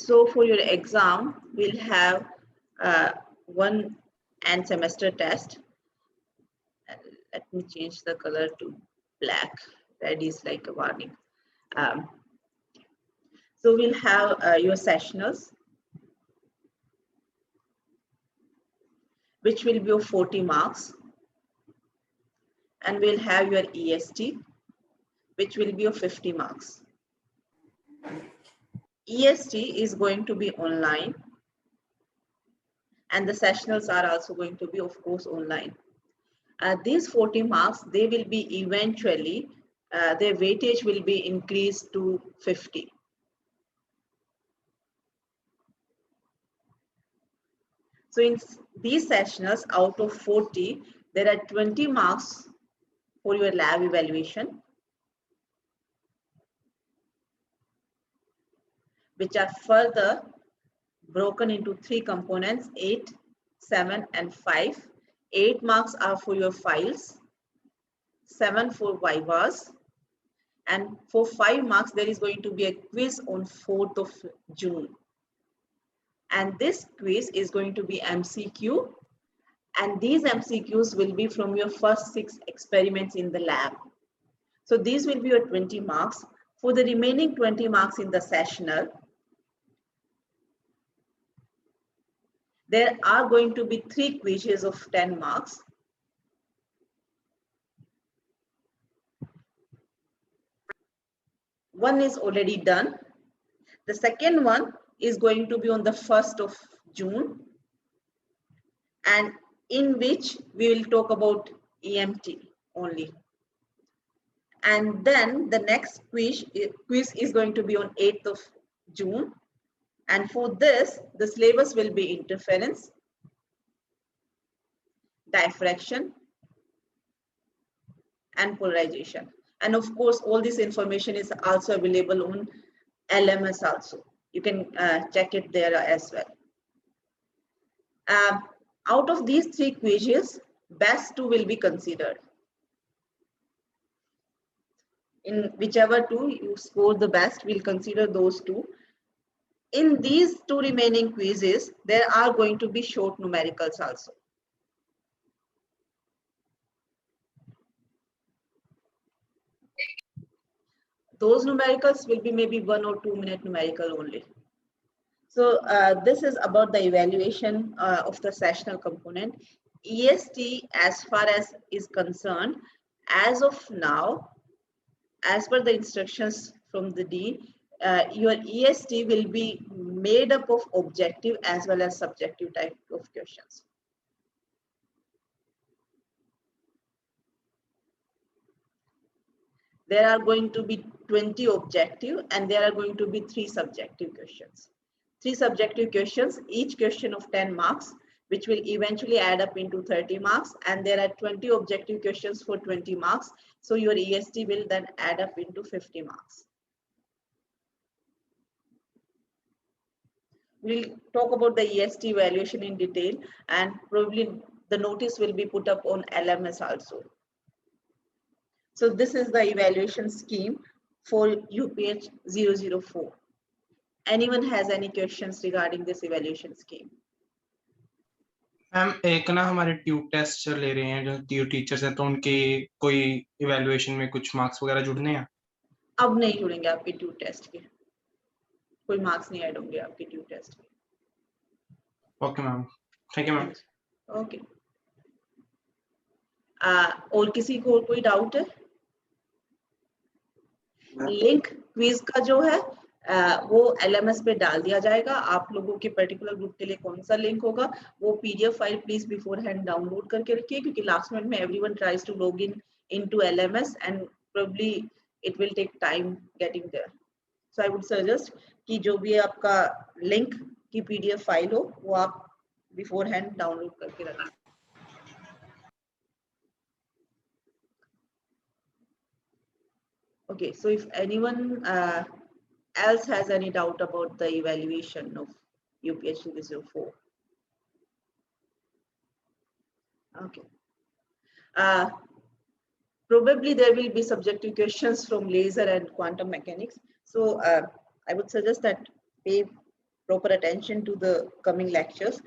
So for your exam, we'll have one end semester test. Let me change the color to black. Red is like a warning. Um, so we'll have your sessionals, which will be of 40 marks. And we'll have your EST, which will be of 50 marks. EST is going to be online, and the sessionals are also going to be, of course, online. These 40 marks, they will be eventually, their weightage will be increased to 50. So in these sessionals, out of 40, there are 20 marks for your lab evaluation, which are further broken into 3 components, 8, 7, and 5. 8 marks are for your files, 7 for vivas, and for 5 marks, there is going to be a quiz on 4th of June. And this quiz is going to be MCQ, and these MCQs will be from your first 6 experiments in the lab. So these will be your 20 marks. For the remaining 20 marks in the sessional, there are going to be 3 quizzes of 10 marks. One is already done. The second one is going to be on the 1st of June, and in which we will talk about EMT only. And then the next quiz is going to be on 8th of June. And for this, the syllabus will be interference, diffraction, and polarization. And of course, all this information is also available on LMS also. You can check it there as well. Out of these 3 quizzes, best 2 will be considered. In whichever 2 you score the best, we'll consider those 2. In these 2 remaining quizzes, there are going to be short numericals also. Those numericals will be maybe 1 or 2 minute numerical only. So this is about the evaluation of the sessional component. EST, as far as is concerned, as of now, as per the instructions from the Dean, your EST will be made up of objective as well as subjective type of questions. There are going to be 20 objective and there are going to be 3 subjective questions. 3 subjective questions, each question of 10 marks, which will eventually add up into 30 marks, and there are 20 objective questions for 20 marks. So your EST will then add up into 50 marks. We'll talk about the EST evaluation in detail, and probably the notice will be put up on LMS also. So this is the evaluation scheme for UPH 004. Anyone has any questions regarding this evaluation scheme? Ma'am एक ना हमारे tube test चल ले रहे हैं जो teachers हैं, तो उनके कोई इवैल्यूएशन में कुछ मार्क्स वगैरह जुड़ने हैं? अब नहीं जुड़ेंगे आपके ट्यूब टेस्ट के, कोई मार्क्स नहीं ऐड होंगे आपके ट्यूब टेस्ट के. Okay ma'am, thank you ma'am. Okay, और किसी को कोई डाउट है? लिंक क्विज का जो है वो LMS पे डाल दिया जाएगा. आप लोगों के पर्टिकुलर ग्रुप के लिए कौन सा लिंक होगा वो PDF file please beforehand download करके रखिए, क्योंकि लास्ट मिनट में everyone tries to log in into LMS and probably it will take time getting there. So I would suggest कि जो भी आपका लिंक की PDF फाइल हो वो आप बिफोर हैंड डाउनलोड करके रखिए. Okay, so if anyone else has any doubt about the evaluation of UPH 004. Okay. Probably there will be subjective questions from laser and quantum mechanics. So I would suggest that pay proper attention to the coming lectures.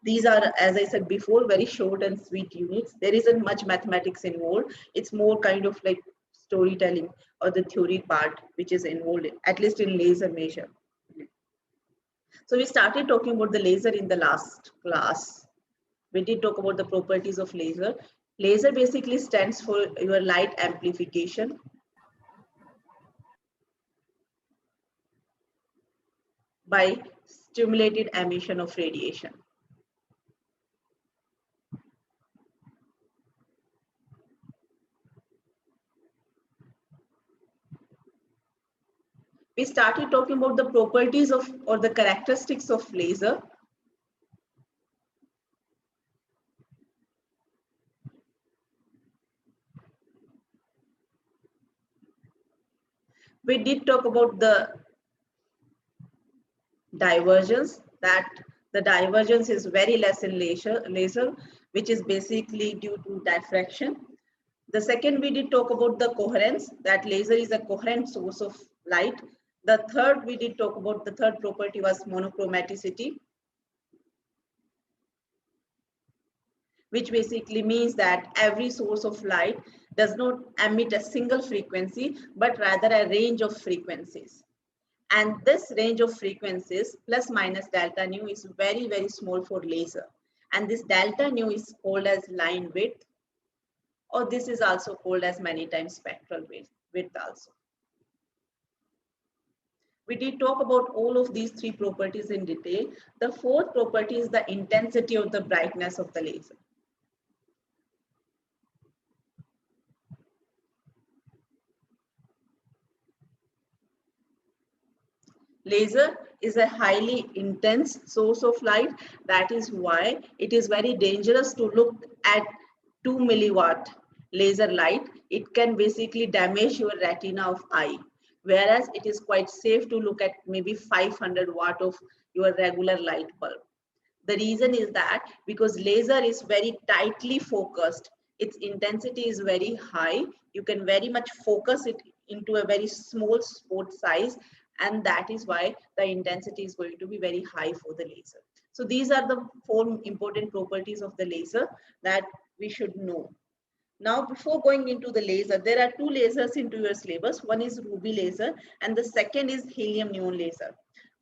These are, as I said before, very short and sweet units. There isn't much mathematics involved. It's more kind of like storytelling or the theory part which is involved, at least in laser measure. So we started talking about the laser in the last class. We did talk about the properties of laser. Laser basically stands for your light amplification. By stimulated emission of radiation. We started talking about the properties of or the characteristics of laser. We did talk about the divergence, that the divergence is very less in laser, which is basically due to diffraction. The second, we did talk about the coherence, that laser is a coherent source of light. The third, we did talk about the third property was monochromaticity, which basically means that every source of light does not emit a single frequency, but rather a range of frequencies. And this range of frequencies plus minus delta nu is very, very small for laser. And this delta nu is called as line width, or this is also called as many times spectral width also. We did talk about all of these three properties in detail. The fourth property is the intensity of the brightness of the laser. Laser is a highly intense source of light. That is why it is very dangerous to look at 2 milliwatt laser light. It can basically damage your retina of eye. Whereas it is quite safe to look at maybe 500 watt of your regular light bulb. The reason is that because laser is very tightly focused, its intensity is very high. You can very much focus it into a very small spot size, and that is why the intensity is going to be very high for the laser. So these are the four important properties of the laser that we should know. Now, before going into the laser, there are two lasers into your syllabus. One is ruby laser and the second is helium neon laser.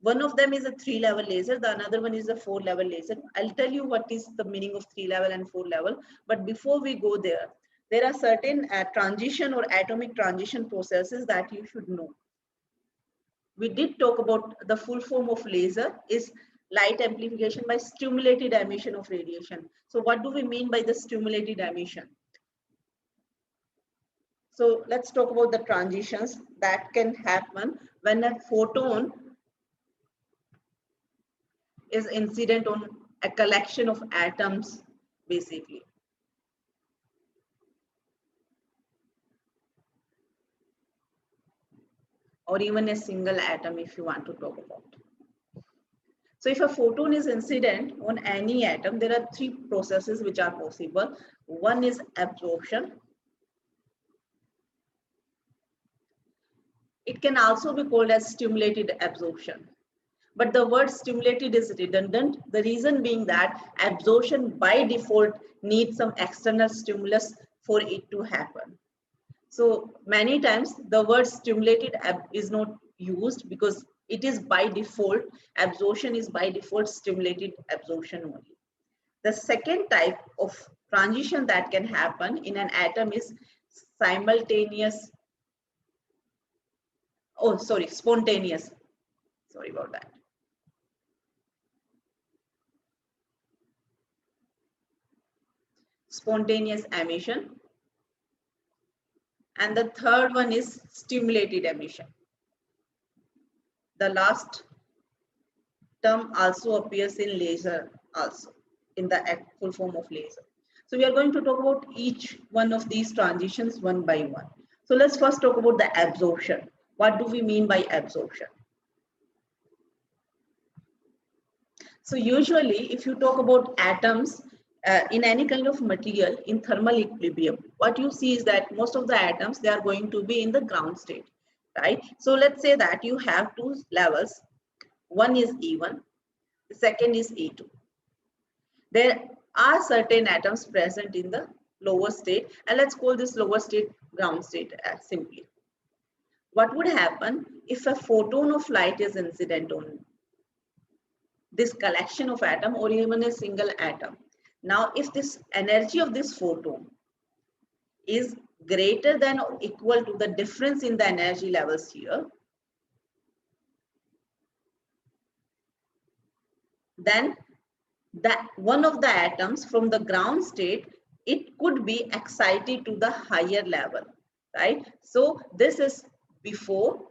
One of them is a 3-level laser, the another one is a 4-level laser. I'll tell you what is the meaning of 3-level and 4-level. But before we go there, there are certain transition or atomic transition processes that you should know. We did talk about the full form of laser is light amplification by stimulated emission of radiation. So what do we mean by the stimulated emission? So let's talk about the transitions that can happen when a photon is incident on a collection of atoms, basically. Or even a single atom if you want to talk about. So if a photon is incident on any atom, there are three processes which are possible. One is absorption. It can also be called as stimulated absorption. But the word stimulated is redundant. The reason being that absorption by default needs some external stimulus for it to happen. So many times the word stimulated is not used because it is by default, absorption is by default stimulated absorption only. The second type of transition that can happen in an atom is spontaneous. Sorry about that. Spontaneous emission. And the third one is stimulated emission. The last term also appears in laser also, in the full form of laser. So we are going to talk about each one of these transitions one by one. So let's first talk about the absorption. What do we mean by absorption? So usually if you talk about atoms in any kind of material in thermal equilibrium, what you see is that most of the atoms, they are going to be in the ground state, right? So let's say that you have two levels. One is E1, the second is E2. There are certain atoms present in the lower state, and let's call this lower state ground state simply. What would happen if a photon of light is incident on this collection of atom or even a single atom? Now, if this energy of this photon is greater than or equal to the difference in the energy levels here, then that one of the atoms from the ground state, it could be excited to the higher level, right? So this is before,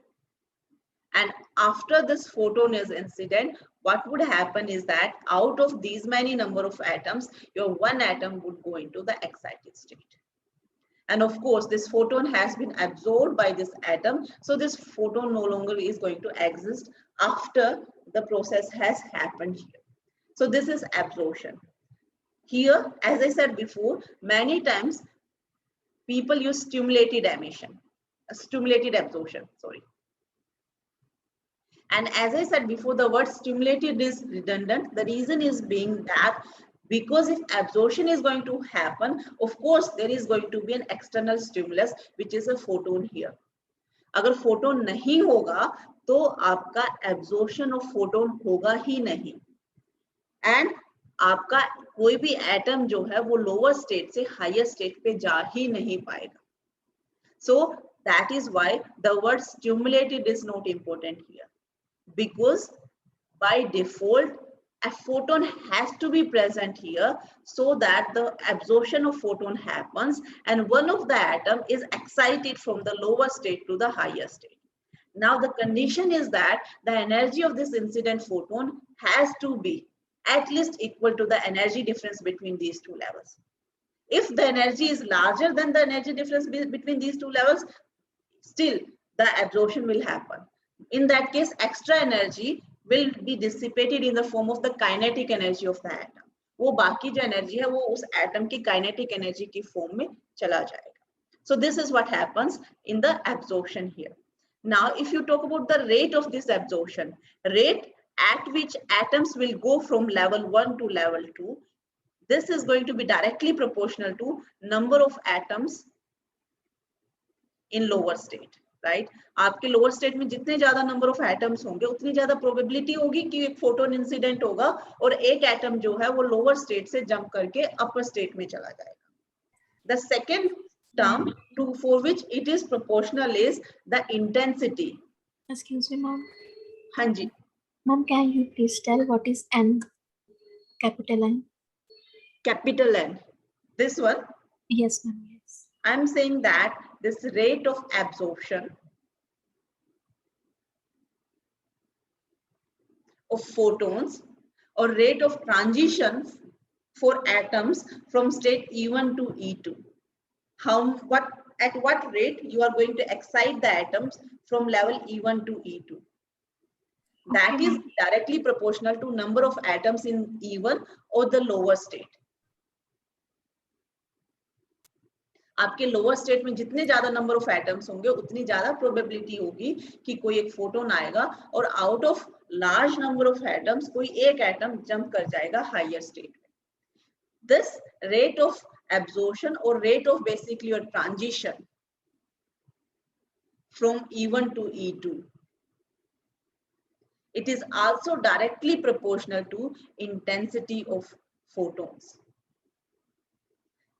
and after this photon is incident, what would happen is that out of these many number of atoms, your one atom would go into the excited state. And of course, this photon has been absorbed by this atom. So this photon no longer is going to exist after the process has happened here. So this is absorption. Here, as I said before, many times people use stimulated emission, stimulated absorption, sorry. And as I said before, the word stimulated is redundant. The reason is being that because if absorption is going to happen, of course, there is going to be an external stimulus, which is a photon here. अगर photon नहीं होगा, तो आपका absorption of photon होगा ही नहीं. And आपका कोई भी atom जो है वो lower state से higher state पे जा ही नहीं पाएगा. So that is why the word stimulated is not important here. Because by default, a photon has to be present here so that the absorption of photon happens and one of the atom is excited from the lower state to the higher state. Now the condition is that the energy of this incident photon has to be at least equal to the energy difference between these two levels. If the energy is larger than the energy difference between these two levels, still the absorption will happen. In that case, extra energy will be dissipated in the form of the kinetic energy of the atom. वो बाकी जो energy है वो उस atom की kinetic energy की form में चला जाएगा. So this is what happens in the absorption here. Now, if you talk about the rate of this absorption, rate at which atoms will go from level 1 to level 2, this is going to be directly proportional to number of atoms in lower state. Right आपके lower state में जितने ज्यादा number of atoms होंगे उतनी ज्यादा probability होगी कि एक फोटोन इंसिडेंट होगा और एक एटम जो है वो लोअर स्टेट से जंप करके अपर स्टेट में चला जाएगा. The second term to for which it is proportional is the intensity. Excuse me, ma'am. हाँ जी Ma'am, can you please tell what is N? Capital N. Capital N. This one. Yes, ma'am. Yes. I am saying that this rate of absorption of photons or rate of transition for atoms from state E1 to E2. At what rate you are going to excite the atoms from level E1 to E2. That is directly proportional to number of atoms in E1 or the lower state. आपके lower state में जितने ज्यादा number of atoms होंगे उतनी ज्यादा probability होगी कि कोई एक फोटोन आएगा और out of large number of atoms कोई एक एटम जंप कर जाएगा हायर स्टेट में. दिस रेट ऑफ एब्जॉर्प्शन और rate of basically your transition from E1 to E2, it is also directly proportional to intensity of photons.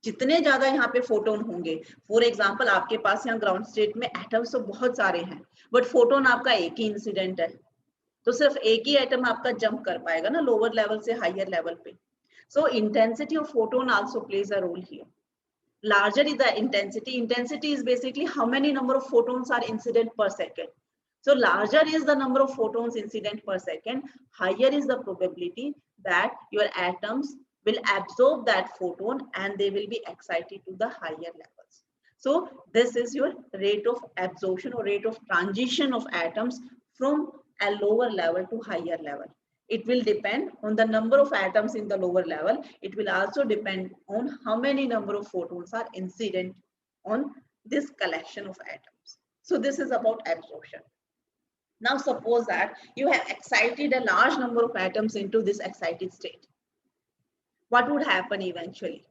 जितने ज्यादा यहाँ पे फोटोन होंगे, फॉर एग्जांपल आपके पास यहाँ ग्राउंड स्टेट में एटम्स तो बहुत सारे हैं बट फोटोन आपका एक ही इंसिडेंट है तो सिर्फ एक ही एटम आपका जंप कर पाएगा ना लोअर लेवल से हायर लेवल पे. So intensity of photon also plays a role here. Larger is the intensity is basically how many number of photons are incident per second. So larger is the number of photons incident per second, higher is the probability that your atoms will absorb that photon and they will be excited to the higher levels. So this is your rate of absorption or rate of transition of atoms from a lower level to higher level. It will depend on the number of atoms in the lower level. It will also depend on how many number of photons are incident on this collection of atoms. So this is about absorption. Now suppose that you have excited a large number of atoms into this excited state. What would happen eventually?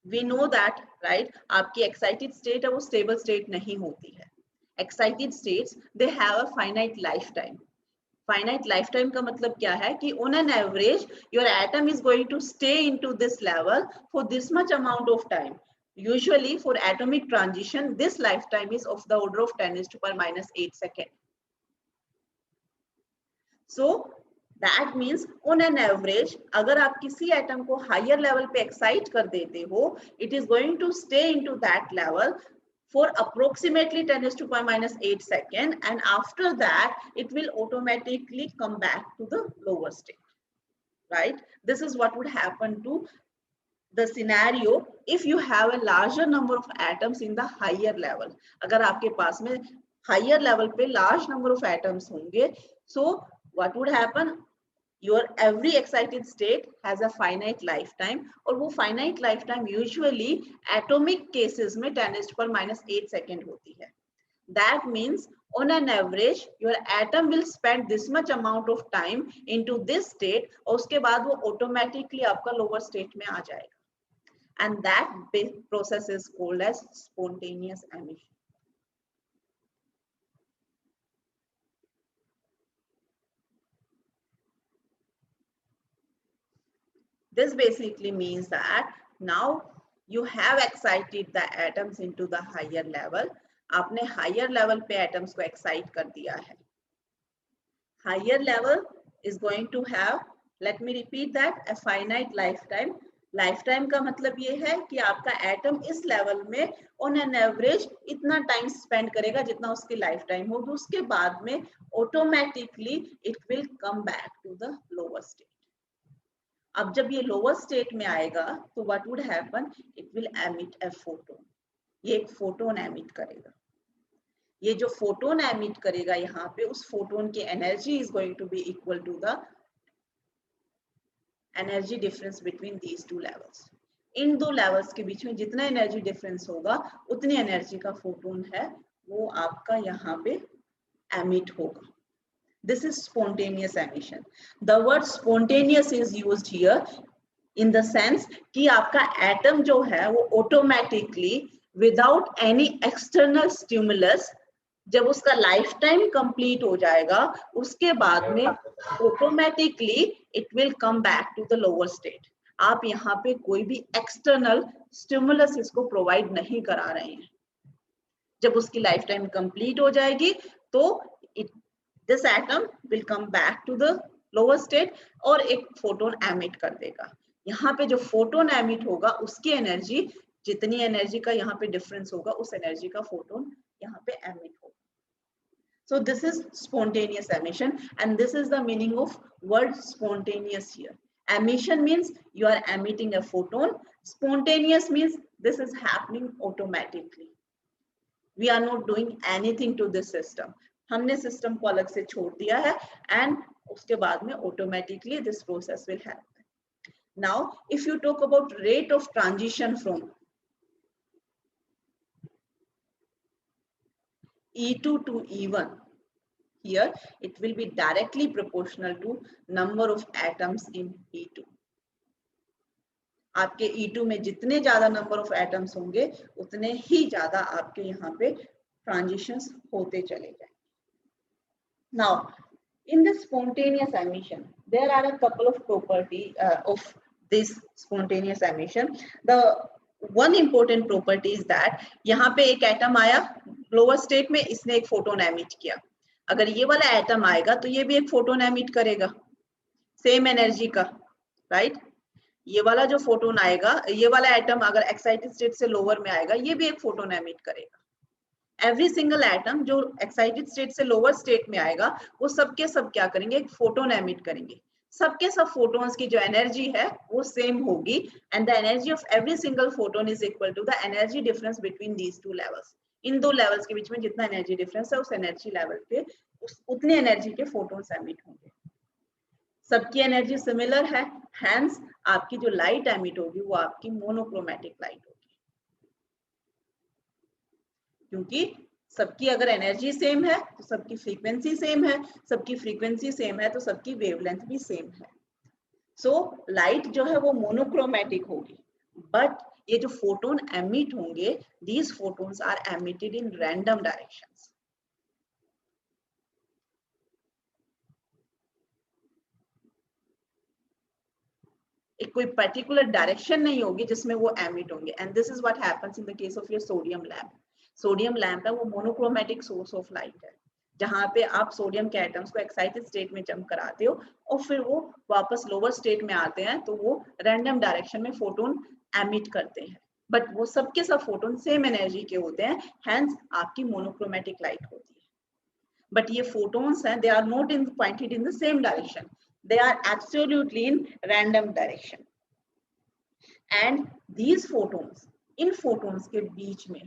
We know that, right? आपकी excited state है वो stable state नहीं होती है. Excited states, they have a finite lifetime. Finite lifetime का मतलब क्या है कि on an average your atom is going to stay into this level for this much amount of time. Usually for atomic transition, this lifetime is of the order of 10⁻⁻8 seconds. So that means on an average, अगर आप किसी atom को higher level पे excite कर देते हो, it is going to stay into that level for approximately 10⁻⁻8 seconds, and after that it will automatically come back to the lower state, right? This is what would happen to the scenario if you have a larger number of atoms in the higher level. अगर आपके पास में higher level पे large number of atoms होंगे, so what would happen? Your every excited state has a finite lifetime, और वो finite lifetime usually atomic cases में 10⁻⁻8 second होती है. That means on an average your atom will spend this much amount of time into this state, और उसके बाद वो automatically आपका lower state में आ जाएगा. And that process is called as spontaneous emission. This basically means that now you have excited the atoms into the higher level. आपने higher level पे atoms को excite कर दिया है. Higher level is going to have, let me repeat that, a finite lifetime. Lifetime का मतलब ये है कि आपका atom इस level में on an average इतना time spend करेगा जितना उसकी lifetime होगी. उसके बाद में automatically it will come back to the lower state. अब जब ये लोअर स्टेट में आएगा तो what would happen, it will emit a photon. ये एक फोटोन एमिट करेगा. ये जो फोटोन एमिट करेगा यहाँ पे, उस फोटोन की energy is going to be equal to the energy difference between these two levels. इन दो लेवल्स के बीच में जितना एनर्जी डिफरेंस होगा उतनी एनर्जी का फोटोन है वो आपका यहाँ पे एमिट होगा. This is spontaneous emission. The word spontaneous is used here in the sense कि आपका atom जो है वो automatically without any external stimulus, जब उसका lifetime complete हो जाएगा उसके बाद में automatically it will come back to the lower state. आप यहाँ पे कोई भी external stimulus इसको provide नहीं करा रहे हैं. जब उसकी lifetime complete हो जाएगी तो this atom will come back to the lower state और एक फोटोन एमिट कर देगा. यहाँ पे जो फोटोन एमिट होगा उसकी एनर्जी, जितनी एनर्जी का यहाँ पे डिफरेंस होगा उस एनर्जी का फोटोन यहाँ पे एमिट होगा. So this is spontaneous emission and this is the meaning of word spontaneous here. Emission means you are emitting a photon. Spontaneous means this is happening automatically. We are not doing anything to this system. हमने system को अलग से छोड़ दिया है and उसके बाद में automatically this process will happen. Now if you talk about rate of transition from E2 to E1, here it will be directly proportional to number of atoms in E2. आपके E2 में जितने ज्यादा number of atoms होंगे उतने ही ज्यादा आपके यहाँ पे ट्रांजिशंस होते चले जाएंगे. Now, in the spontaneous emission, there are a couple of properties of this spontaneous emission. The one important property is that यहाँ पे एक एटम आया लोअर स्टेट में, इसने एक फोटोन एमिट किया. अगर ये वाला एटम आएगा तो ये भी एक फोटोन एमिट करेगा सेम एनर्जी का, राइट? ये वाला जो फोटोन आएगा, ये वाला एटम अगर एक्साइटेड स्टेट से लोअर में आएगा ये भी एक फोटोन एमिट करेगा. एवरी सिंगल एटम जो एक्साइटेड स्टेट से लोअर स्टेट में आएगा वो सबके सब क्या करेंगे, एक फोटोन एमिट करेंगे. सबके सब फोटोन्स की जो एनर्जी है वो सेम होगी and the energy of every single photon is equal to the energy difference between these two levels. इन दो लेवल्स के बीच में जितना एनर्जी डिफरेंस है उस एनर्जी लेवल पे उतनी एनर्जी के फोटोन्स एमिट होंगे. सबकी एनर्जी सिमिलर है, हैंस आपकी जो लाइट एमिट होगी वो आपकी मोनोक्रोमैटिक लाइट होगी, क्योंकि सबकी अगर एनर्जी सेम है तो सबकी फ्रीक्वेंसी सेम है, सबकी फ्रीक्वेंसी सेम है तो सबकी वेवलेंथ भी सेम है। सो लाइट जो है वो मोनोक्रोमेटिक होगी, बट ये जो फोटोन एमिट होंगे, these photons are emitted in random directions. एक कोई पर्टिकुलर डायरेक्शन नहीं होगी जिसमें वो एमिट होंगे, and this is what happens in the case of your sodium lamp. Sodium lamp है वो मोनोक्रोमेटिक सोर्स ऑफ लाइट है, जहां पे आप सोडियम के एटम्स को एक्साइटेड स्टेट में जंप कराते हो और फिर वो वापस लोअर स्टेट में आते हैं, तो वो रैंडम डायरेक्शन में फोटोन एमिट करते हैं, बट वो सबके सब फोटोन सेम एनर्जी के होते हैं, हेंस आपकी मोनोक्रोमेटिक लाइट होती है। बट ये फोटोन्स हैं, they are not in pointed in the same direction, they are absolutely in random direction, and these photons, इन photons के बीच में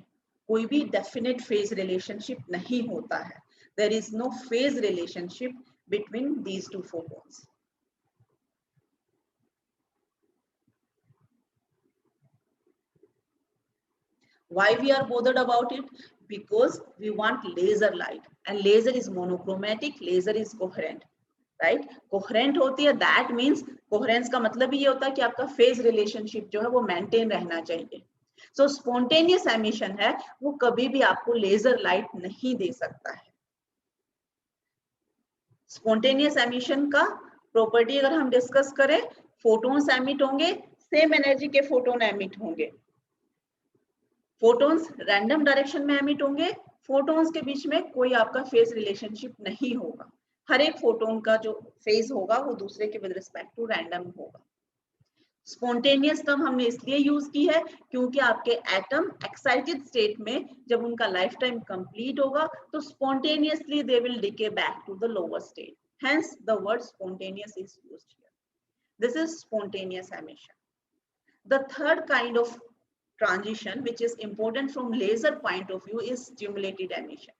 कोई भी definite phase relationship नहीं होता है, there is no phase relationship between these two photons. Why we are bothered about it? Because we want laser light, and laser is monochromatic, laser is coherent, right? Coherent होती है, that means coherence का मतलब ही ये होता है कि आपका phase relationship जो है वो मेंटेन रहना चाहिए। सो स्पॉन्टेनियस एमिशन है वो कभी भी आपको लेजर लाइट नहीं दे सकता है। स्पॉन्टेनियस एमिशन का प्रॉपर्टी अगर हम डिस्कस करें, फोटोन्स एमिट होंगे, सेम एनर्जी के फोटोन एमिट होंगे, फोटोन्स रैंडम डायरेक्शन में एमिट होंगे, फोटोन्स के बीच में कोई आपका फेज रिलेशनशिप नहीं होगा, हर एक फोटोन का जो फेज होगा वो दूसरे के विद रिस्पेक्ट टू रैंडम होगा। स्पॉन्टेनियस टर्म हमने इसलिए यूज की है क्योंकि आपके एटम एक्साइटेड स्टेट में जब उनका लाइफ टाइम कंप्लीट होगा तो spontaneously they will decay back to the lower state, hence the word spontaneous is used here. This is spontaneous emission. The third kind of transition which is important from laser point of view is stimulated emission.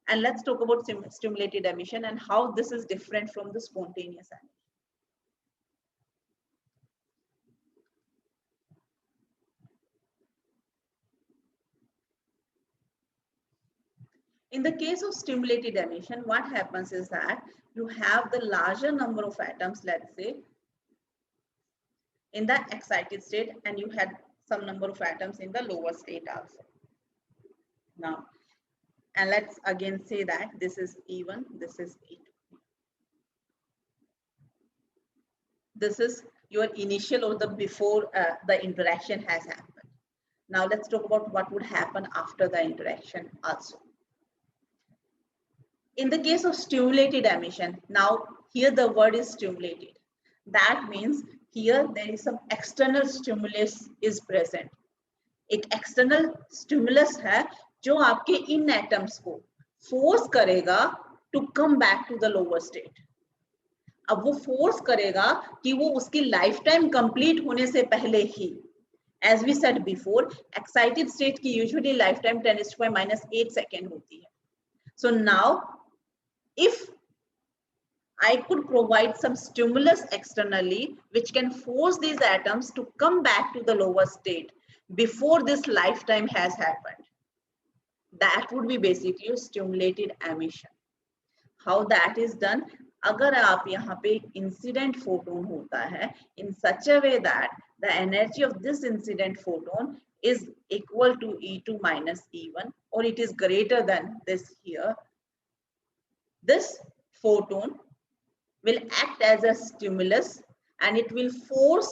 And let's talk about stimulated emission and how this is different from the spontaneous emission. In the case of stimulated emission, what happens is that you have the larger number of atoms, let's say, in the excited state, and you had some number of atoms in the lower state also. Now, and let's again say that this is E1, this is E2. This is your initial or the before the interaction has happened. Now let's talk about what would happen after the interaction also. In the case of stimulated emission, now here the word is stimulated. That means here there is some external stimulus is present. एक external stimulus है जो आपके इन atoms को force करेगा to come back to the lower state. अब वो force करेगा कि वो उसकी लाइफ टाइम कंप्लीट होने से पहले ही, as we said before, excited state की यूजुअली लाइफ टाइम 10⁻⁸ सेकेंड होती है। So now if I could provide some stimulus externally which can force these atoms to come back to the lower state before this lifetime has happened, that would be basically stimulated emission. How that is done? अगर आप यहाँ पे incident photon होता है in such a way that the energy of this incident photon is equal to E2 minus E1 or it is greater than this here, this photon will act as a stimulus and it will force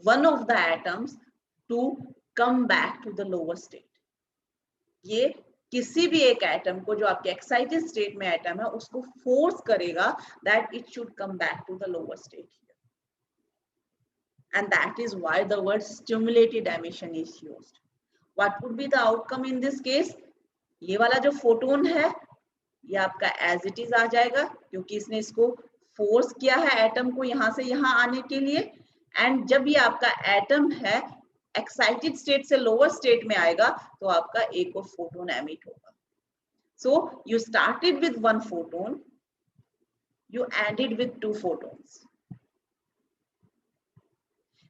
one of the atoms to come back to the lower state. ये किसी भी एक atom को जो आपके excited state में atom है उसको फोर्स करेगा that it should come back to the lower state here. And that is why the word stimulated emission is used. What would be the outcome in this case? ये वाला जो photon है ये आपका as it is आ जाएगा क्योंकि इसने इसको फोर्स किया है एटम को यहां से यहां आने के लिए, एंड जब ये आपका एटम है एक्साइटेड स्टेट से लोअर स्टेट में आएगा तो आपका एक और फोटोन एमिट होगा. So you started with one photon, you added with two photons.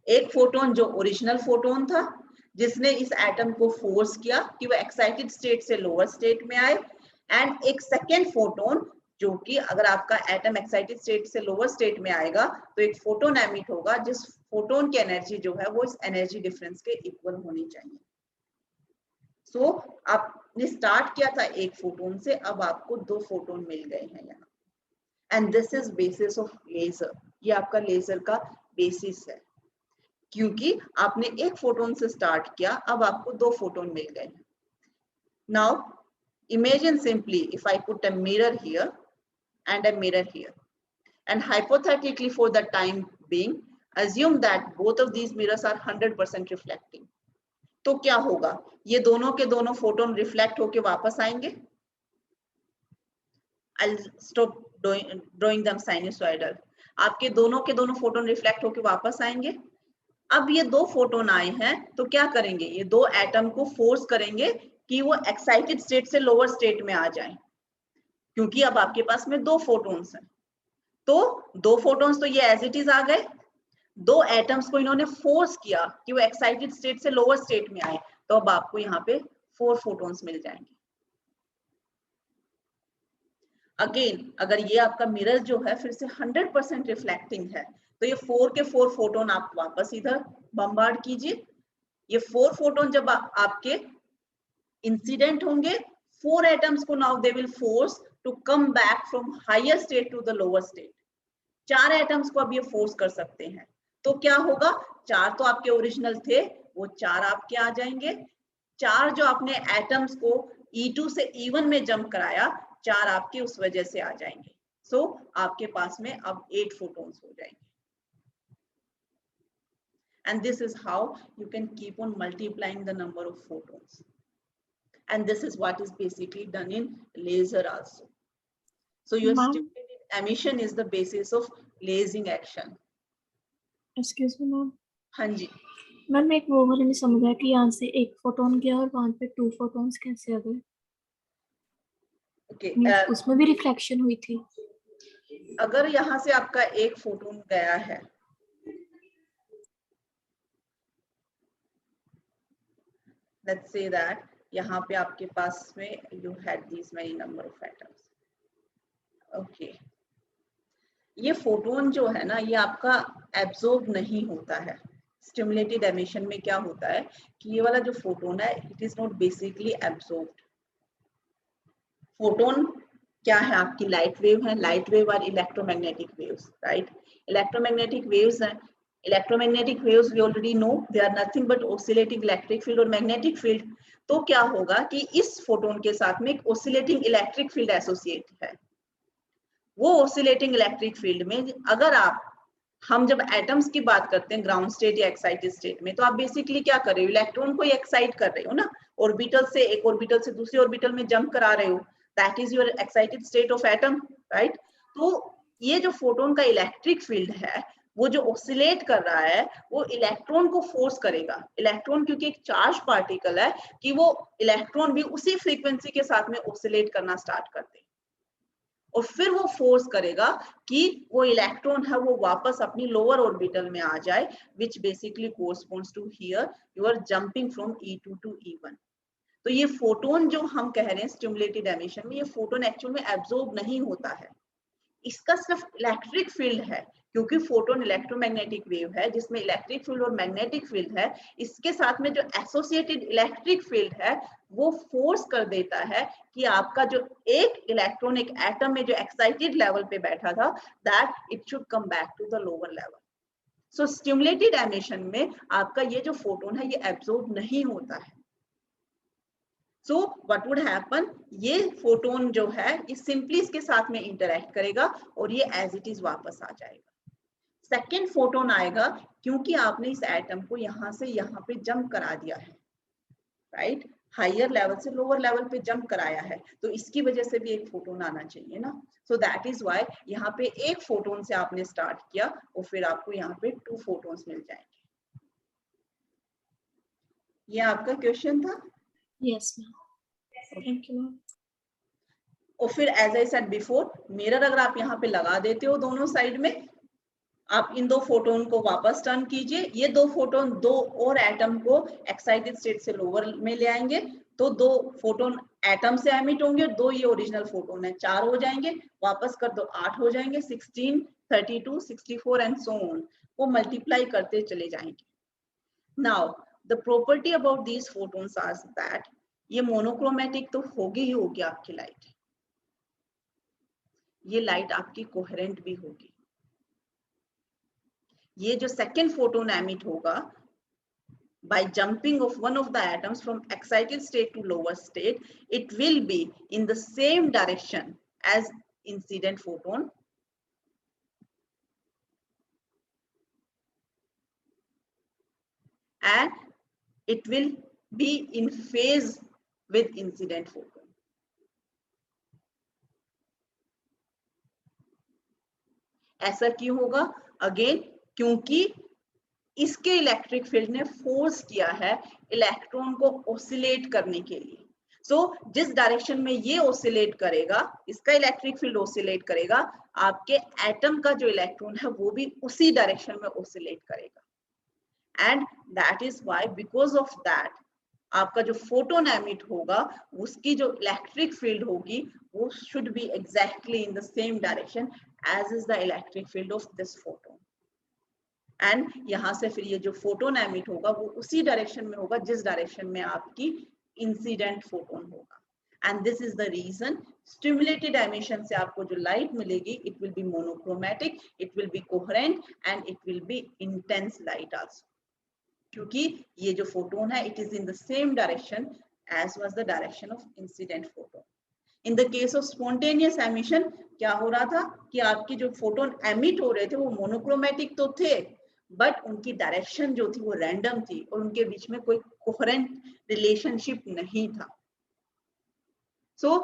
एक फोटोन जो ओरिजिनल फोटोन था जिसने इस एटम को फोर्स किया कि वो एक्साइटेड स्टेट से लोअर स्टेट में आए, एंड एक सेकेंड फोटोन जो कि अगर आपका एटम एक्साइटेड स्टेट से लोअर स्टेट में आएगा तो एक फोटोन एमिट होगा, जिस फोटोन की एनर्जी जो है वो इस एनर्जी डिफरेंस के इक्वल होनी चाहिए। सो आपने स्टार्ट किया था एक फोटोन से, अब आपको 2 फोटोन मिल गए हैं यहाँ, and this is basis of laser. ये आपका लेजर का बेसिस है, क्योंकि आपने एक फोटोन से स्टार्ट किया, अब आपको 2 फोटोन मिल गए। Now imagine simply if I put a mirror here and a mirror here, and hypothetically for the time being assume that both of these mirrors are 100% reflecting, तो क्या होगा? ये दोनों के दोनों फोटोन रिफ्लेक्ट होके वापस आएंगे। I'll stop drawing them sinusoidal। आपके दोनों के दोनों फोटोन रिफ्लेक्ट होके वापस आएंगे। अब ये 2 फोटोन आए हैं तो क्या करेंगे? ये 2 एटम को फोर्स करेंगे कि वो एक्साइटेड स्टेट से लोअर स्टेट में आ जाएं, क्योंकि अब आपके पास में 2 फोटोन्स हैं। तो 2 फोटोन्स तो ये एज इट इज आ गए, 2 एटम्स को इन्होंने फोर्स किया कि वो एक्साइटेड स्टेट से लोअर स्टेट में आए, तो अब आपको यहाँ पे 4 फोटोन्स मिल जाएंगे। अगेन अगर ये आपका मिरर जो है फिर से 100% रिफ्लेक्टिंग है, तो ये 4 के 4 फोटोन आप वापस इधर बम्बार्ड कीजिए। ये 4 फोटोन जब आपके इंसिडेंट होंगे, 4 एटम्स को now they will force to come back from higher state to the lower state. 4 atoms को अब ये फोर्स कर सकते हैं, तो क्या होगा? 4 तो आपके ओरिजिनल थे, वो 4 आपके आ जाएंगे। 4 जो आपने एटम्स को E2 से E1 में जंप कराया, 4 आपके उस वजह से आ जाएंगे। सो आपके पास में अब 8 फोटोन्स हो जाएंगे। And this is how you can keep on multiplying the number of photons. And this is what is basically done in laser also. So your stimulated emission is the basis of lasing action. Excuse me ma'am. हाँ जी ma'am एक वो वाला नहीं समझा कि यहाँ से एक फोटोन गया और वहां पे 2 फोटोन्स कैसे आ गए? ओके उसमें भी रिफ्लेक्शन हुई थी? अगर यहाँ से आपका एक फोटोन गया है, let's say that यहाँ पे आपके पास में you had these many number of atoms. Okay ये फोटोन जो है ना, ये आपका एब्जॉर्ब नहीं होता है। स्टिमुलेटेड एमिशन में क्या होता है कि ये वाला जो फोटोन है, it is not basically absorbed. Photon क्या है? आपकी लाइट वेव है। लाइट वेव और electromagnetic waves, right? Electromagnetic waves हैं। Electromagnetic waves we already know they are nothing but oscillating electric field और मैग्नेटिक फील्ड। तो क्या होगा कि इस फोटोन के साथ में एक ऑसिलेटिंग इलेक्ट्रिक फील्ड एसोसिएट है। वो ऑसिलेटिंग इलेक्ट्रिक फील्ड में अगर हम जब एटम्स की बात करते हैं ग्राउंड स्टेट या एक्साइटेड स्टेट में, तो आप बेसिकली क्या कर रहे हो? इलेक्ट्रॉन को एक्साइट कर रहे हो ना, ऑर्बिटल से एक ऑर्बिटल से दूसरी ऑर्बिटल में जंप करा रहे हो। That is your excited state of atom, right? तो ये जो फोटोन का इलेक्ट्रिक फील्ड है, वो जो ऑसिलेट कर रहा है, वो इलेक्ट्रॉन को फोर्स करेगा। इलेक्ट्रॉन क्योंकि एक चार्ज पार्टिकल है, कि वो इलेक्ट्रॉन भी उसी फ्रीक्वेंसी के साथ में ऑसिलेट करना स्टार्ट कर दे, और फिर वो फोर्स करेगा कि वो इलेक्ट्रॉन है वो वापस अपनी लोअर ऑर्बिटल में आ जाए, which basically corresponds to here you are jumping from E2 to E1। तो ये फोटोन जो हम कह रहे हैं स्टिमुलेटेड एमिशन में, ये फोटोन एक्चुअल में एब्जॉर्ब नहीं होता है, इसका सिर्फ इलेक्ट्रिक फील्ड है, क्योंकि फोटोन इलेक्ट्रोमैग्नेटिक वेव है जिसमें इलेक्ट्रिक फील्ड और मैग्नेटिक फील्ड है। इसके साथ में जो एसोसिएटेड इलेक्ट्रिक फील्ड है वो फोर्स कर देता है कि आपका जो एक इलेक्ट्रॉन एक एटम में जो एक्साइटेड लेवल पे बैठा था, that it should come back to the lower level. So stimulated emission में आपका ये जो फोटोन है ये एब्जॉर्ब नहीं होता है। So what would happen, ये फोटोन जो है ये सिंपली इसके साथ में इंटरेक्ट करेगा और ये एज इट इज वापस आ जाएगा। सेकेंड फोटोन आएगा क्योंकि आपने इस एटम को यहाँ से यहाँ पे जंप करा दिया है, राइट? हायर लेवल से लोअर लेवल पे जंप कराया है, तो इसकी वजह से भी एक फोटोन आना चाहिए ना। सो दैट इज वाई यहाँ पे एक फोटोन से आपने स्टार्ट किया और फिर आपको यहाँ पे 2 फोटोन्स मिल जाएंगे। ये आपका क्वेश्चन था? Yes ma'am, thank you ma'am. और फिर as I said before, mirror अगर आप यहाँ पे लगा देते हो दोनों साइड में, आप इन 2 फोटोन को वापस टर्न कीजिए, ये 2 फोटोन 2 और एटम को एक्साइटेड स्टेट से लोअर में ले आएंगे, तो 2 फोटोन एटम से एमिट होंगे, 2 ये ओरिजिनल फोटोन है, 4 हो जाएंगे, वापस कर दो 8 हो जाएंगे, 16, 32, 64 एंड सो ऑन, वो मल्टीप्लाई करते चले जाएंगे. Now the property about these photons are that ये मोनोक्रोमेटिक तो होगी ही होगी आपकी लाइट, ये लाइट आपकी कोहेरेंट भी होगी. ये जो सेकेंड फोटोन एमिट होगा by jumping of one of the atoms from excited state to lower state, it will be in the same direction as incident photon. And it will be in phase with incident photon. ऐसा क्यों होगा? Again क्योंकि इसके electric field ने force किया है electron को oscillate करने के लिए. सो जिस डायरेक्शन में ये ऑसिलेट करेगा, इसका इलेक्ट्रिक फील्ड ऑसिलेट करेगा, आपके एटम का जो इलेक्ट्रॉन है वो भी उसी डायरेक्शन में ऑसिलेट करेगा. And that is why, because of that, आपका जो फोटोन एमिट होगा उसकी जो इलेक्ट्रिक फील्ड होगी वो should be exactly in the same direction as is the electric field of this photon. And यहाँ से फिर ये जो फोटोन एमिट होगा वो उसी डायरेक्शन में होगा जिस डायरेक्शन में आपकी इंसिडेंट फोटोन होगा. And this is the reason stimulated emission से आपको जो लाइट मिलेगी, it will be monochromatic, it will be coherent and it will be intense light also, क्योंकि ये जो फोटोन है it is in the same direction as was the direction of incident photon. In the case of spontaneous emission क्या हो रहा था कि आपकी जो फोटोन एमिट हो रहे थे वो मोनोक्रोमेटिक तो थे, बट उनकी डायरेक्शन जो थी वो रैंडम थी और उनके बीच में कोई कोहेरेंट रिलेशनशिप नहीं था. So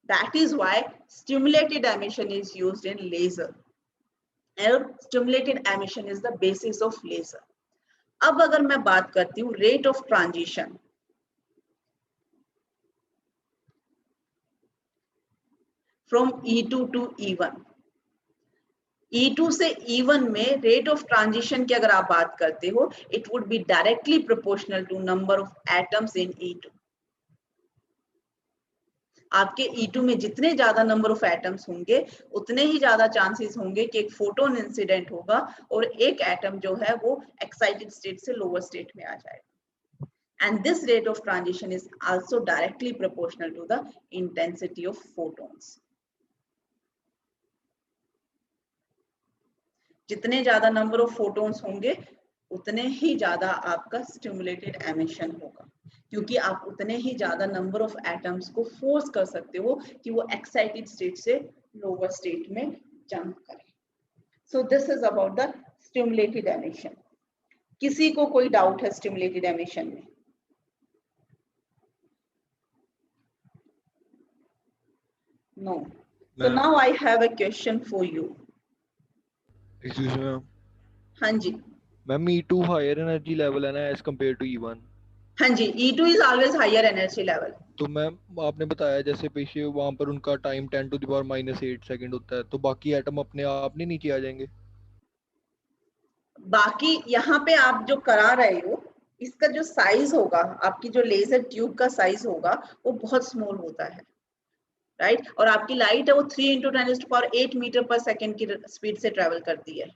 that is why stimulated emission is used in laser, और stimulated emission is the basis of laser. अब अगर मैं बात करती हूँ rate of transition, from E2 to E1, E2 से E1 में रेट ऑफ ट्रांजिशन की अगर आप बात करते हो, it would be directly proportional to number of atoms in E2. आपके E2 में जितने ज्यादा नंबर ऑफ एटम्स होंगे उतने ही ज्यादा चांसेस होंगे कि एक फोटोन इंसिडेंट होगा और एक एटम जो है वो एक्साइटेड स्टेट से लोअर स्टेट में आ जाएगा. And this rate of transition is also directly proportional to the intensity of photons. जितने ज्यादा नंबर ऑफ फोटोन्स होंगे उतने ही ज्यादा आपका स्टिमुलेटेड एमिशन होगा, क्योंकि आप उतने ही ज्यादा नंबर ऑफ एटम्स को फोर्स कर सकते हो कि वो एक्साइटेड स्टेट से लोअर स्टेट में जंप करें. So this is about the stimulated emission. किसी को कोई डाउट है स्टिमुलेटेड एमिशन में? No. So now I have a question for you. Excuse me, ma'am. हाँ जी. Ma'am, E2 higher energy level है ना as compared to E1. हाँ जी, E2 is always higher energy level. तो मैम आपने बताया जैसे पीछे वहां पर उनका टाइम 10⁻⁻8 सेकंड होता है, तो बाकी एटम अपने आप नहीं नीचे आ जाएंगे? बाकी यहाँ पे आप जो करा रहे हो, इसका जो साइज होगा, आपकी जो लेजर ट्यूब का साइज होगा वो बहुत स्मॉल होता है, राइट? और आपकी लाइट है वो 3 × 10⁸ मीटर पर सेकेंड की स्पीड से ट्रेवल करती है.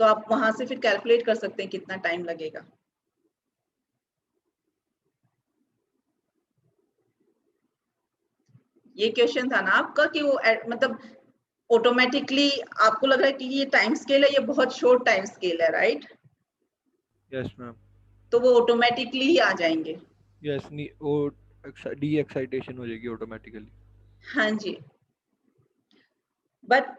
तो आप वहां से फिर कैलकुलेट कर सकते हैं कितना टाइम लगेगा. ये क्वेश्चन था ना आपका कि वो मतलब ऑटोमेटिकली आपको लग रहा है कि ये टाइम स्केल है, ये बहुत शॉर्ट टाइम स्केल है, राइट? Yes ma'am. तो वो ऑटोमेटिकली ही आ जाएंगे. यस, वो डी एक्साइटेशन हो जाएगी ऑटोमेटिकली. हाँ जी. But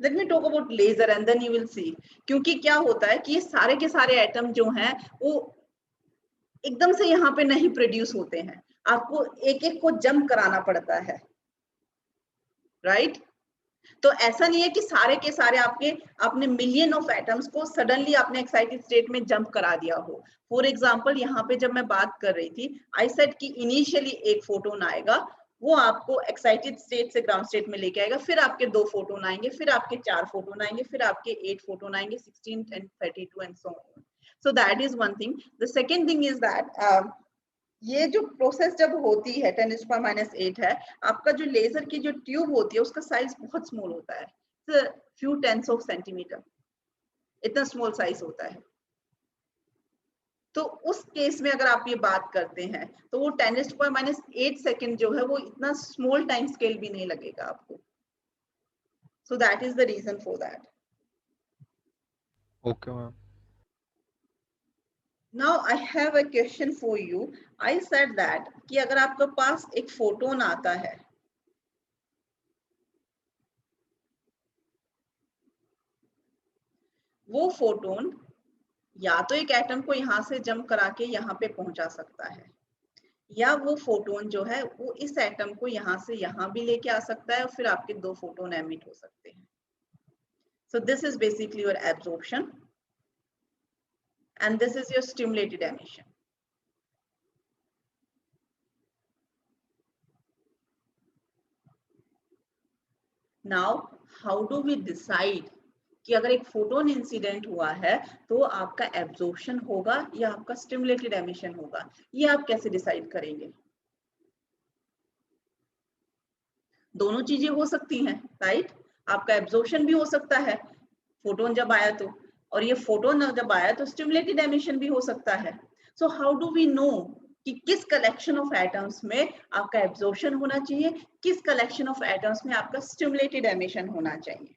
let me talk about laser and then you will see. क्योंकि क्या होता है कि ये सारे के सारे एटम जो हैं वो एकदम से यहाँ पे नहीं प्रोड्यूस होते हैं, आपको एक एक को जंप कराना पड़ता है, राइट? तो ऐसा नहीं है कि सारे के सारे आपने मिलियन ऑफ एटम्स को सडनली आपने एक्साइटेड स्टेट में जंप करा दिया हो. फॉर एग्जांपल यहाँ पे जब मैं बात कर रही थी, आई सेड कि इनिशियली एक फोटोन आएगा, वो आपको एक्साइटेड स्टेट से ग्राउंड स्टेट में लेके आएगा, फिर आपके 2 फोटोन आएंगे, फिर आपके 4 फोटोन आएंगे, फिर आपके 8 फोटोन आएंगे, 16 and 32 and so on. So that is one thing. The second thing is that ये जो प्रोसेस जब होती है 10⁻⁻8 है, आपका जो लेजर की जो ट्यूब होती है उसका साइज बहुत स्मॉल होता है, few tens of centimeter, इतना स्मॉल साइज होता है। तो उस केस में अगर आप ये बात करते हैं तो वो 10⁻⁸ सेकेंड जो है वो इतना स्मॉल टाइम स्केल भी नहीं लगेगा आपको। So that is the reason for that. Okay, ma'am. Now I have a question for you. I said that कि अगर आपके पास एक फोटोन आता है, वो फोटोन या तो एक एटम को यहाँ से जंप करा के यहाँ पे पहुंचा सकता है, या वो फोटोन जो है वो इस एटम को यहाँ से यहाँ भी लेके आ सकता है और फिर आपके दो फोटोन एमिट हो सकते हैं। So this is basically your absorption and this is your stimulated emission. Now how do we decide कि अगर एक फोटोन इंसिडेंट हुआ है तो आपका एब्जॉर्प्शन होगा या आपका स्टिमुलेटेड एमिशन होगा, ये आप कैसे डिसाइड करेंगे? दोनों चीजें हो सकती हैं, राइट? आपका एब्जॉर्प्शन भी हो सकता है फोटोन जब आया तो, और ये फोटोन जब आया तो स्टिमुलेटेड एमिशन भी हो सकता है। So how do we know कि किस कलेक्शन ऑफ एटम्स में आपका एब्जॉर्प्शन होना चाहिए, किस कलेक्शन ऑफ एटम्स में आपका स्टिमुलेटेड एमिशन होना चाहिए?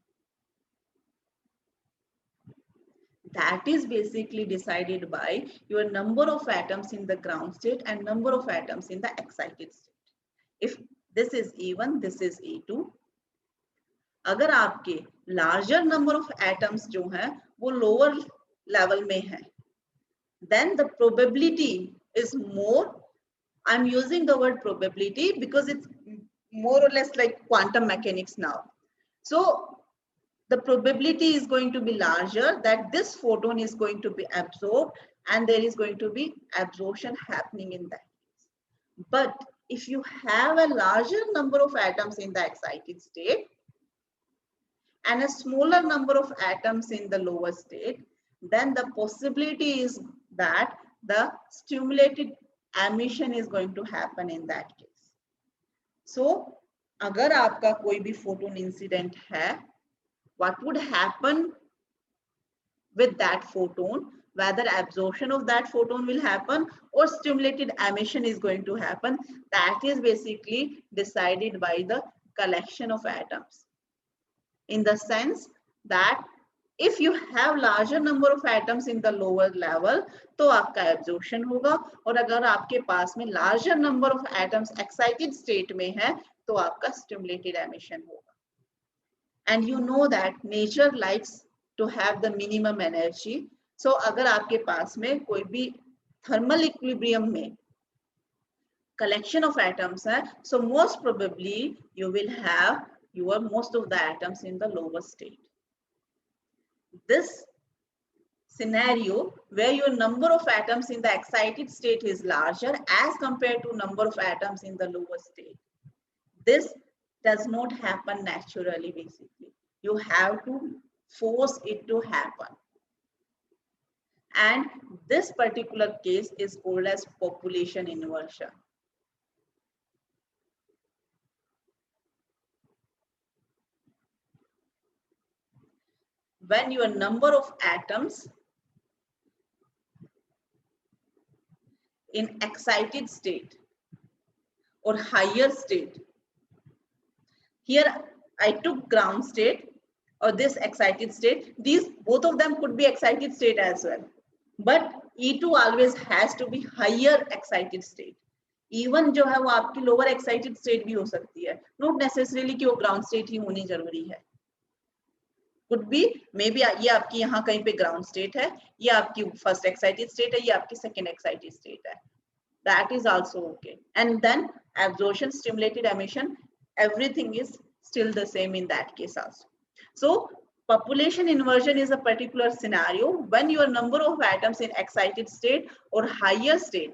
That is basically decided by your number of atoms in the ground state and number of atoms in the excited state. If this is E1, this is E2. अगर आपके larger number of atoms जो हैं वो lower level में है, then the probability is more. I'm using the word probability because it's more or less like quantum mechanics now. So the probability is going to be larger that this photon is going to be absorbed and there is going to be absorption happening in that case. But if you have a larger number of atoms in the excited state and a smaller number of atoms in the lower state, then the possibility is that the stimulated emission is going to happen in that case. So अगर आपका कोई भी photon incident है, what would happen with that photon, whether absorption of that photon will happen or stimulated emission is going to happen, that is basically decided by the collection of atoms. In the sense that if you have larger number of atoms in the lower level, तो आपका absorption होगा, और अगर आपके पास में larger number of atoms excited state में है, तो आपका stimulated emission होगा. And you know that nature likes to have the minimum energy. So अगर आपके पास में कोई भी thermal equilibrium में collection of atoms है, so most probably you will have your most of the atoms in the lower state. This scenario where your number of atoms in the excited state is larger as compared to number of atoms in the lower state, this does not happen naturally. Basically, you have to force it to happen, and this particular case is called as population inversion. When your number of atoms in excited state or higher state, here I took ground state or this excited state, these both of them could be excited state as well, but E2 always has to be higher excited state. E1 जो है वो आपकी lower excited state भी हो सकती है, not necessarily कि वो ground state ही होनी जरूरी है. Could be maybe ये आपकी यहाँ कहीं पे ground state है, ये आपकी first excited state है, ये आपकी second excited state है. That is also okay. And then absorption, stimulated emission, everything is still the same in that case also. So population inversion is a particular scenario when your number of atoms in excited state or higher state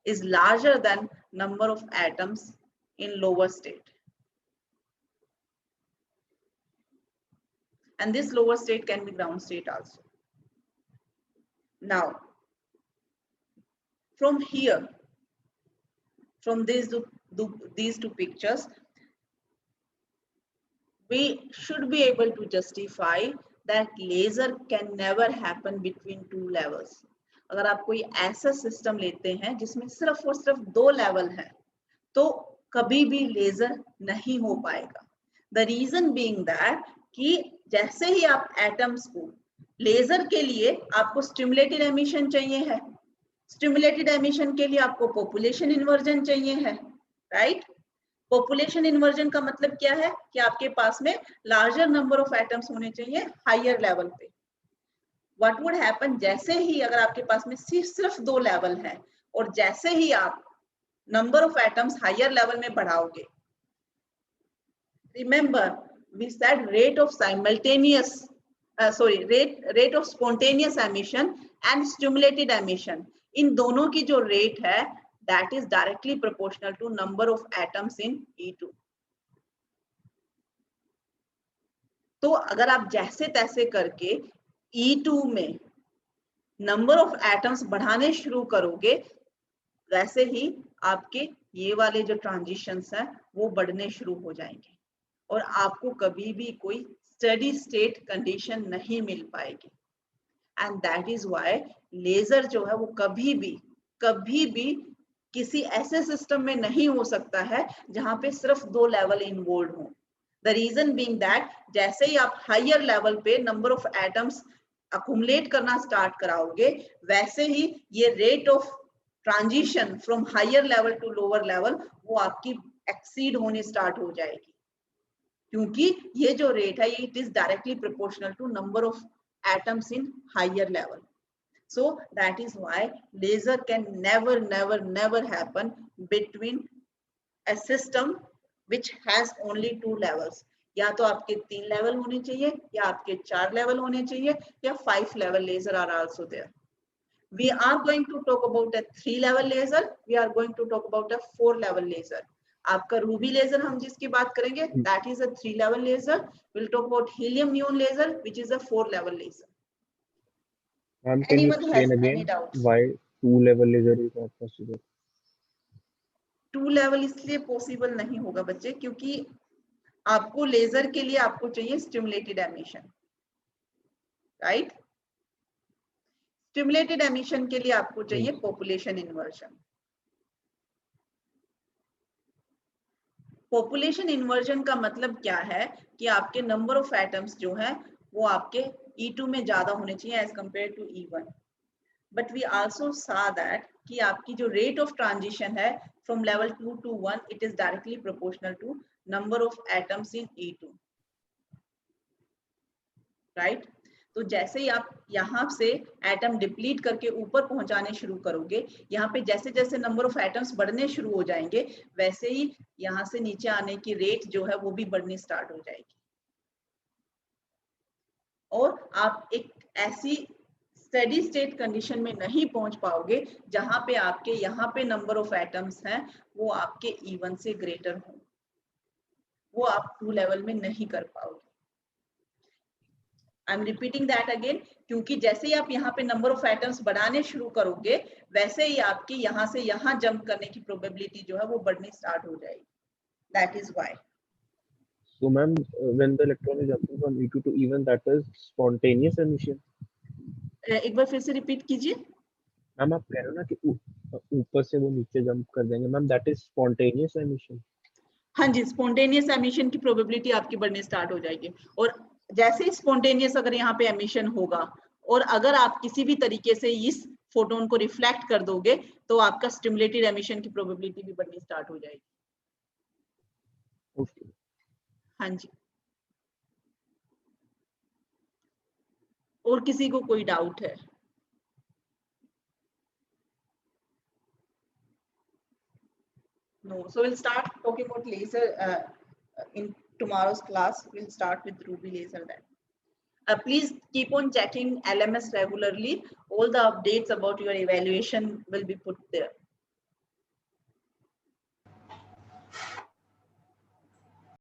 is larger than number of atoms in lower state. and this lower state can be ground state also. Now, from here, from these two pictures, we should be able to justify that laser can never happen between two levels. अगर आप कोई ऐसा system लेते हैं जिसमें सिर्फ और सिर्फ दो लेवल है, तो कभी भी लेजर नहीं हो पाएगा. The reason being that कि जैसे ही आप एटम्स को लेजर के लिए आपको स्टिमुलेटेड एमिशन चाहिए है, स्टिमुलेटेड एमिशन के लिए आपको पॉपुलेशन इन्वर्जन चाहिए है, राइट? पॉपुलेशन इन्वर्जन का मतलब क्या है कि आपके पास में लार्जर नंबर ऑफ एटम्स होने चाहिए हायर लेवल पे. व्हाट वुड हैपन, जैसे ही अगर आपके पास में सिर्फ दो लेवल है और जैसे ही आप number of atoms higher level में बढ़ाओगे, remember we said rate of simultaneous rate of spontaneous emission and stimulated emission, इन दोनों की जो रेट है that is directly proportional to number of atoms in E2. तो अगर आप जैसे तैसे करके E2 में नंबर ऑफ एटम्स बढ़ाने शुरू करोगे, वैसे ही आपके ये वाले जो ट्रांजिशंस हैं वो बढ़ने शुरू हो जाएंगे और आपको कभी भी कोई स्टेडी स्टेट कंडीशन नहीं मिल पाएगी. And that is why laser जो है वो कभी भी किसी ऐसे सिस्टम में नहीं हो सकता है जहां पे सिर्फ दो लेवल इन्वॉल्व हो. द रीजन बीइंग दैट जैसे ही आप हायर लेवल पे नंबर ऑफ एटम्स अकुमुलेट करना स्टार्ट कराओगे, वैसे ही ये rate of transition from higher level to lower level वो आपकी एक्सीड होने स्टार्ट हो जाएगी, क्योंकि ये जो रेट है it is directly proportional to number of atoms in higher level. So that is why laser can never happen between a system which has only two levels. या तो आपके 3 लेवल होने चाहिए, या आपके 4 लेवल होने चाहिए, या 5 level laser are also there. We are going to talk about a 3 level laser. We are going to talk about a 4 level laser. आपका रूबी लेजर हम जिसकी बात करेंगे that is a 3 level laser. We'll talk about helium neon laser which is a 4 level laser. Ma'am, can you explain again why 2 level laser is not possible? 2 level इसलिए possible नहीं होगा बच्चे क्योंकि आपको लेजर के लिए आपको चाहिए stimulated emission, right? Stimulated emission के लिए आपको चाहिए पॉपुलेशन इन्वर्जन. पॉपुलेशन इन्वर्जन का मतलब क्या है कि आपके नंबर ऑफ एटम्स जो है वो आपके E2 में ज्यादा होने चाहिए as compare to E1. But we also saw that कि आपकी जो रेट ऑफ ट्रांजिशन है from level 2 to 1 it is directly proportional to number of atoms in E2, right? तो जैसे ही आप यहाँ से एटम डिप्लीट करके ऊपर पहुंचाने शुरू करोगे, यहाँ पे जैसे जैसे नंबर ऑफ एटम्स बढ़ने शुरू हो जाएंगे, वैसे ही यहाँ से नीचे आने की रेट जो है वो भी बढ़नी स्टार्ट हो जाएगी और आप एक ऐसी स्टेडी स्टेट कंडीशन में नहीं पहुंच पाओगे जहां पे आपके यहाँ पे नंबर ऑफ एटम्स हैं वो आपके E1 से ग्रेटर हो. वो आप 2 लेवल में नहीं कर पाओगे. I am repeating that again, क्योंकि जैसे ही आप यहाँ पे नंबर ऑफ एटम्स बढ़ाने शुरू करोगे, वैसे ही आपकी यहाँ से यहाँ जंप करने की प्रोबेबिलिटी जो है वो बढ़नी स्टार्ट हो जाएगी. That is why. So ma'am, when the electron is jumping from E2 to E1, that is spontaneous emission. एक बार फिर से रिपीट कीजिए. मैम आप कह रहे हो ना कि ऊपर से वो नीचे जंप कर जाएंगे, ma'am that is spontaneous emission. हाँ जी, स्पॉन्टेनियस एमिशन की प्रोबेबिलिटी आपकी बढ़नी स्टार्ट हो जाएगी. और जैसे ही स्पॉन्टेनियस अगर यहाँ पे एमिशन होगा और अगर आप किसी भी तरीके से इस फोटोन को रिफ्लेक्ट कर दोगे तो आपका स्टिमुलेटेड एमिशन की प्रोबेबिलिटी भी बढ़नी स्टार्ट हो जाएगी. Okay. हाँ जी. और किसी को कोई डाउट है? No. So we'll start talking about laser in tomorrow's class. We'll start with Ruby laser then. Please keep on checking LMS regularly. All the updates about your evaluation will be put there.